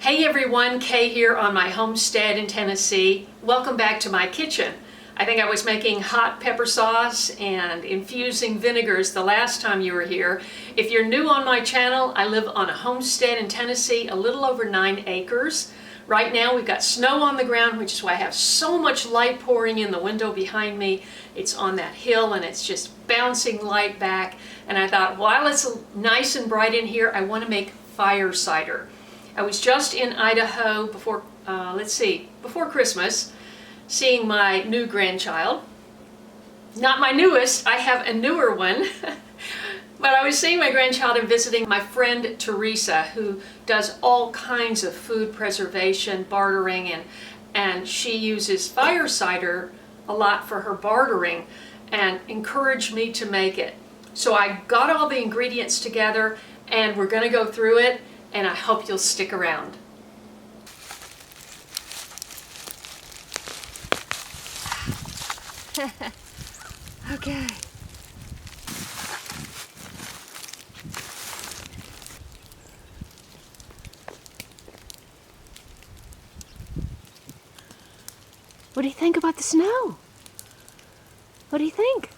Hey everyone, Kay here on my homestead in Tennessee. Welcome back to my kitchen. I think I was making hot pepper sauce and infusing vinegars the last time you were here. If you're new on my channel, I live on a homestead in Tennessee, a little over 9 acres. Right now we've got snow on the ground, which is why I have so much light pouring in the window behind me. It's on that hill and it's just bouncing light back. And I thought, while it's nice and bright in here, I want to make fire cider. I was just in Idaho before Christmas, seeing my new grandchild. Not my newest, I have a newer one. But I was seeing my grandchild and visiting my friend Teresa, who does all kinds of food preservation, bartering, and she uses fire cider a lot for her bartering and encouraged me to make it. So I got all the ingredients together and we're going to go through it, and I hope you'll stick around. Okay. What do you think about the snow? What do you think?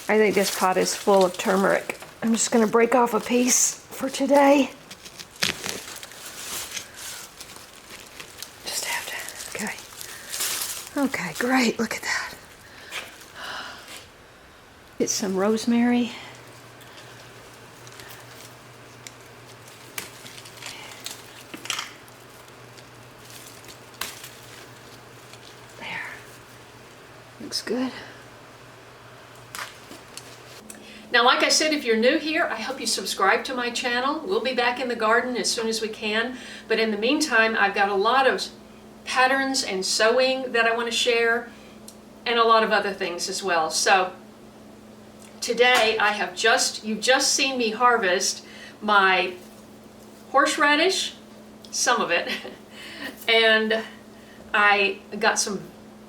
I think this pot is full of turmeric. I'm just going to break off a piece for today. Just have to, okay. Okay, great, look at that. Get some rosemary. There. Looks good. Now, like I said, if you're new here, I hope you subscribe to my channel. We'll be back in the garden as soon as we can. But in the meantime, I've got a lot of patterns and sewing that I want to share, and a lot of other things as well. So today you've just seen me harvest my horseradish, some of it, and I got some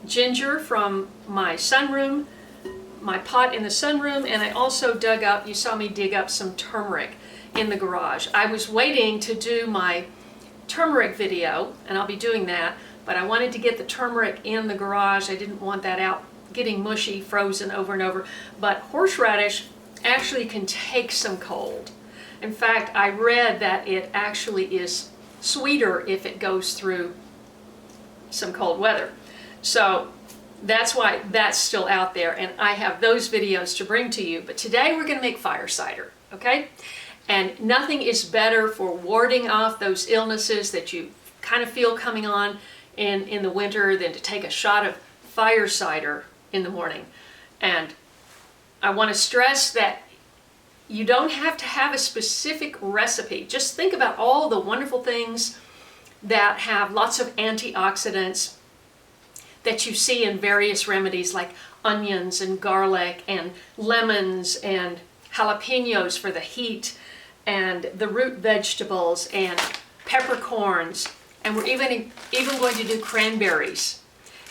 ginger from my sunroom, my pot in the sunroom, and I also dug up, you saw me dig up some turmeric in the garage. I was waiting to do my turmeric video, and I'll be doing that, but I wanted to get the turmeric in the garage. I didn't want that out getting mushy, frozen over and over. But horseradish actually can take some cold. In fact, I read that it actually is sweeter if it goes through some cold weather. So that's why that's still out there, and I have those videos to bring to you. But today we're going to make fire cider, okay? And nothing is better for warding off those illnesses that you kind of feel coming on in the winter than to take a shot of fire cider in the morning. And I want to stress that you don't have to have a specific recipe. Just think about all the wonderful things that have lots of antioxidants that you see in various remedies like onions and garlic and lemons and jalapenos for the heat and the root vegetables and peppercorns, and we're even going to do cranberries.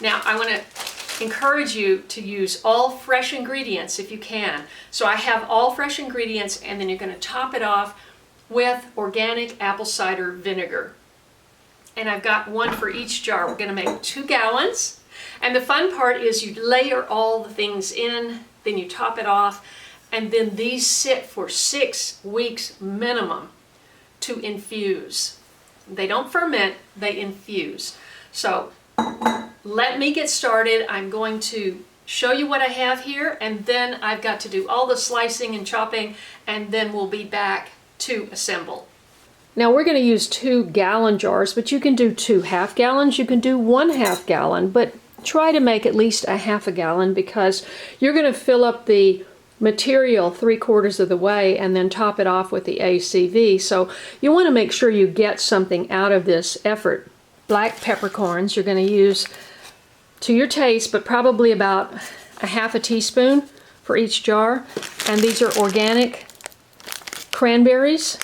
Now I want to encourage you to use all fresh ingredients if you can. So I have all fresh ingredients, and then you're going to top it off with organic apple cider vinegar. And I've got one for each jar. We're going to make 2 gallons. And the fun part is you layer all the things in, then you top it off, and then these sit for 6 weeks minimum to infuse. They don't ferment, they infuse. So let me get started. I'm going to show you what I have here, and then I've got to do all the slicing and chopping, and then we'll be back to assemble. Now we're going to use 2 gallon jars, but you can do 2 half gallons, you can do 1 half gallon, but try to make at least a half a gallon, because you're going to fill up the material 3/4 of the way and then top it off with the ACV. So you want to make sure you get something out of this effort. Black peppercorns you're going to use to your taste, but probably about a half a teaspoon for each jar. And these are organic cranberries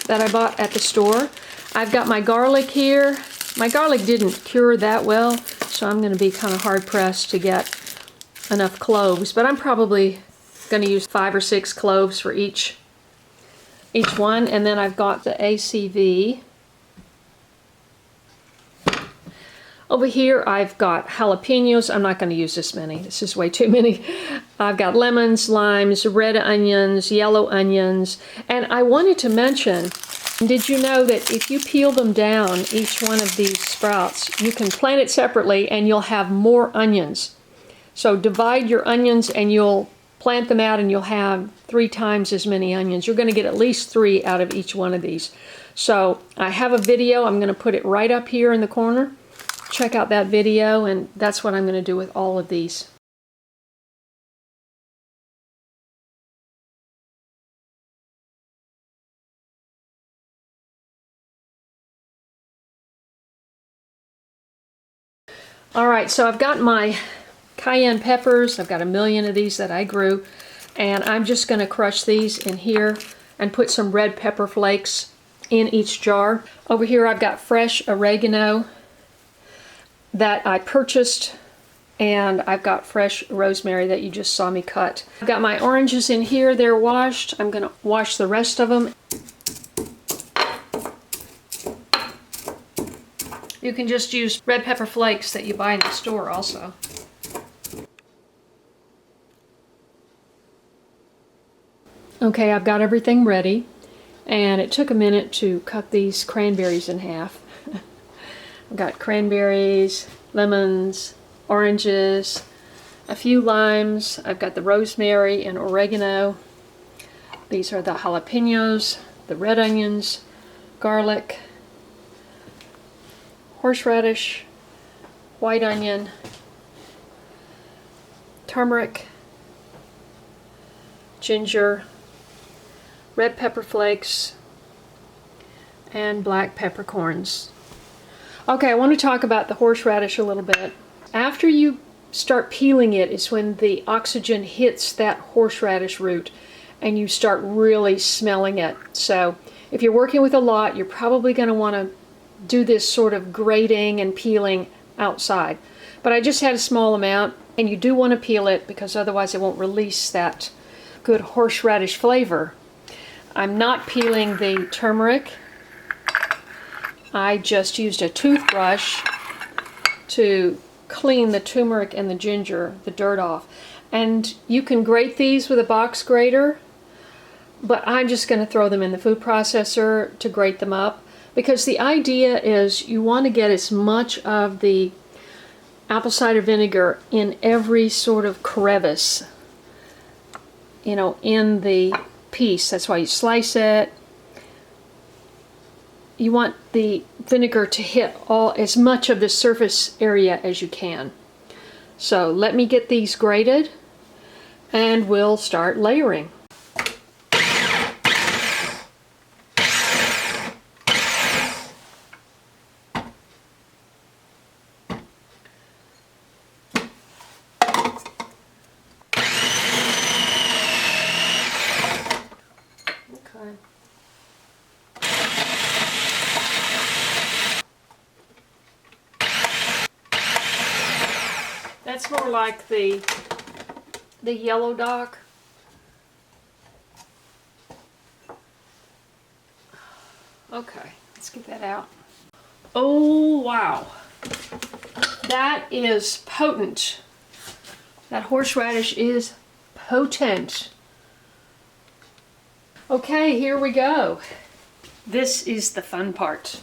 that I bought at the store. I've got my garlic here. My garlic didn't cure that well, so I'm going to be kind of hard pressed to get enough cloves, but I'm probably going to use 5 or 6 cloves for each one. And then I've got the ACV. Over here I've got jalapenos. I'm not going to use this many. This is way too many. I've got lemons, limes, red onions, yellow onions. And I wanted to mention, did you know that if you peel them down, each one of these sprouts, you can plant it separately and you'll have more onions. So divide your onions and you'll plant them out and you'll have 3 times as many onions. You're going to get at least 3 out of each one of these. So I have a video. I'm going to put it right up here in the corner. Check out that video, and that's what I'm going to do with all of these. Alright, so I've got my cayenne peppers. I've got a million of these that I grew, and I'm just going to crush these in here and put some red pepper flakes in each jar. Over here I've got fresh oregano that I purchased, and I've got fresh rosemary that you just saw me cut. I've got my oranges in here. They're washed. I'm going to wash the rest of them. You can just use red pepper flakes that you buy in the store also. Okay, I've got everything ready, and it took a minute to cut these cranberries in half. I've got cranberries, lemons, oranges, a few limes. I've got the rosemary and oregano. These are the jalapenos, the red onions, garlic, horseradish, white onion, turmeric, ginger, red pepper flakes, and black peppercorns. Okay, I want to talk about the horseradish a little bit. After you start peeling it is when the oxygen hits that horseradish root and you start really smelling it. So if you're working with a lot, you're probably going to want to do this sort of grating and peeling outside. But I just had a small amount, and you do want to peel it because otherwise it won't release that good horseradish flavor. I'm not peeling the turmeric. I just used a toothbrush to clean the turmeric and the ginger, the dirt off. And you can grate these with a box grater, but I'm just going to throw them in the food processor to grate them up, because the idea is you want to get as much of the apple cider vinegar in every sort of crevice, you know, in the piece. That's why you slice it. You want the vinegar to hit as much of the surface area as you can. So let me get these grated and we'll start layering. That's more like the yellow dock. Okay, let's get that out. Oh, wow. That is potent. That horseradish is potent. Okay, here we go. This is the fun part.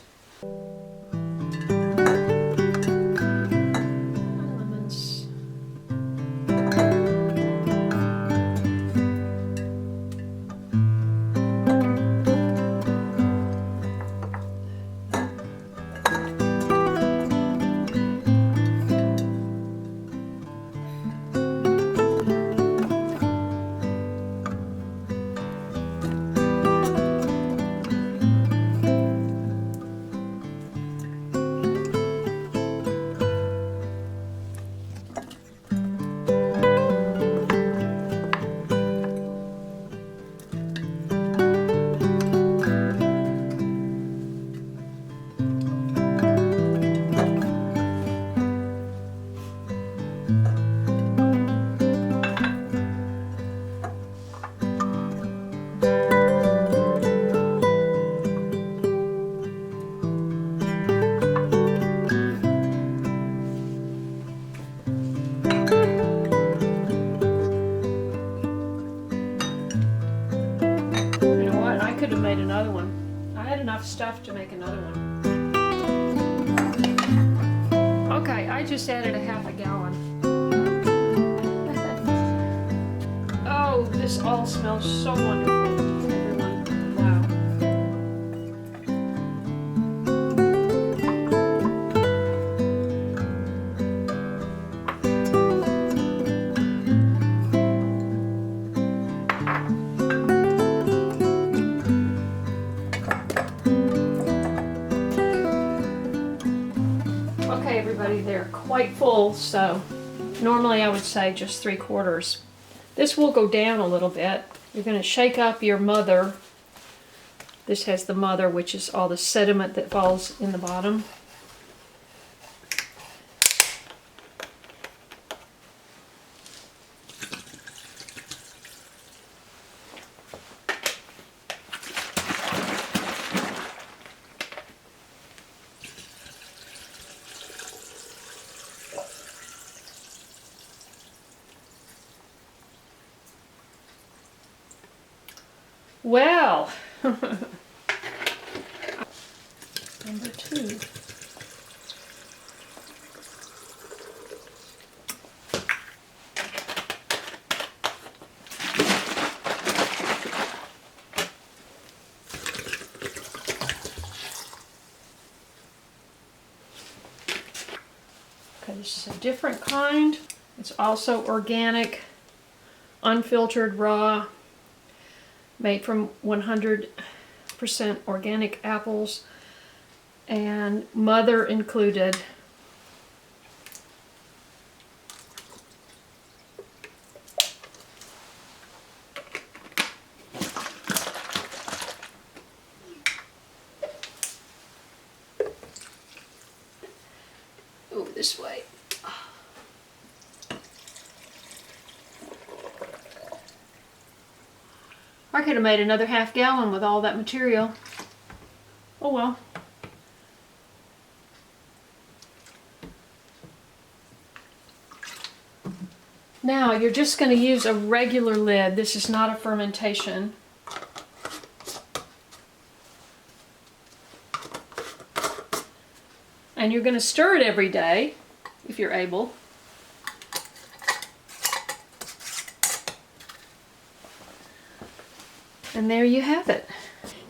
could have made another one. I had enough stuff to make another one. Okay, I just added a half a gallon. Oh, this all smells so wonderful, everyone. Wow. Okay, everybody, they're quite full, so normally I would say just 3/4. This will go down a little bit. You're going to shake up your mother. This has the mother, which is all the sediment that falls in the bottom. Well, number 2. Okay, this is a different kind. It's also organic, unfiltered, raw. Made from 100% organic apples and mother included. Oh, this way. I could have made another half gallon with all that material. Oh well. Now you're just going to use a regular lid. This is not a fermentation. And you're going to stir it every day, if you're able. And there you have it.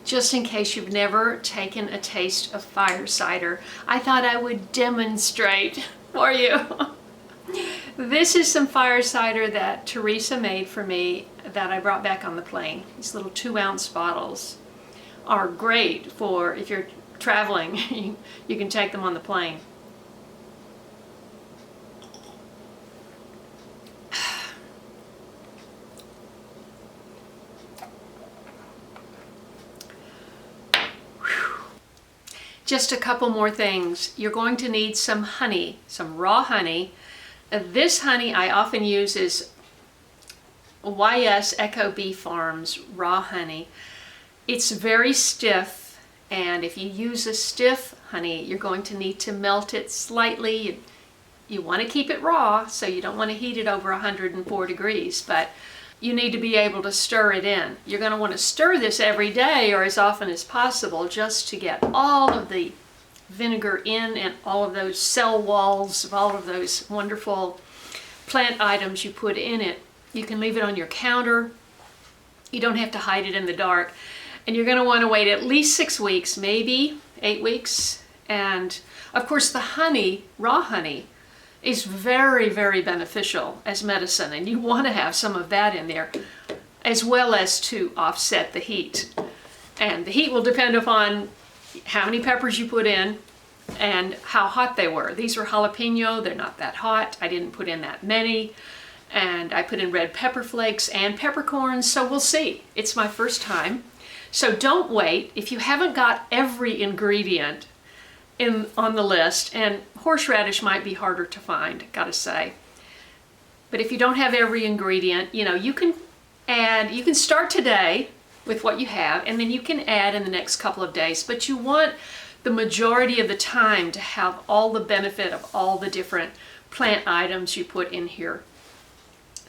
Just in case you've never taken a taste of fire cider, I thought I would demonstrate for you. This is some fire cider that Teresa made for me that I brought back on the plane. These little 2-ounce bottles are great for if you're traveling. You can take them on the plane. Just a couple more things. You're going to need some honey, some raw honey. This honey I often use is YS Echo Bee Farms raw honey. It's very stiff, and if you use a stiff honey, you're going to need to melt it slightly. You want to keep it raw, so you don't want to heat it over 104 degrees, but you need to be able to stir it in. You're going to want to stir this every day or as often as possible just to get all of the vinegar in and all of those cell walls of all of those wonderful plant items you put in it. You can leave it on your counter. You don't have to hide it in the dark. And you're going to want to wait at least 6 weeks, maybe 8 weeks. And of course the honey, raw honey, is very, very beneficial as medicine, and you want to have some of that in there as well as to offset the heat. And the heat will depend upon how many peppers you put in and how hot they were. These were jalapeno, they're not that hot. I didn't put in that many. And I put in red pepper flakes and peppercorns, so we'll see. It's my first time. So don't wait. If you haven't got every ingredient on the list, and horseradish might be harder to find, gotta say. But if you don't have every ingredient, you can start today with what you have, and then you can add in the next couple of days. But you want the majority of the time to have all the benefit of all the different plant items you put in here.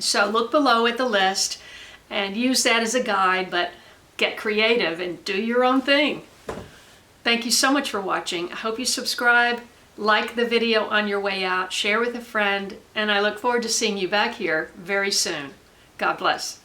So look below at the list and use that as a guide, but get creative and do your own thing. Thank you so much for watching. I hope you subscribe, like the video on your way out, share with a friend, and I look forward to seeing you back here very soon. God bless.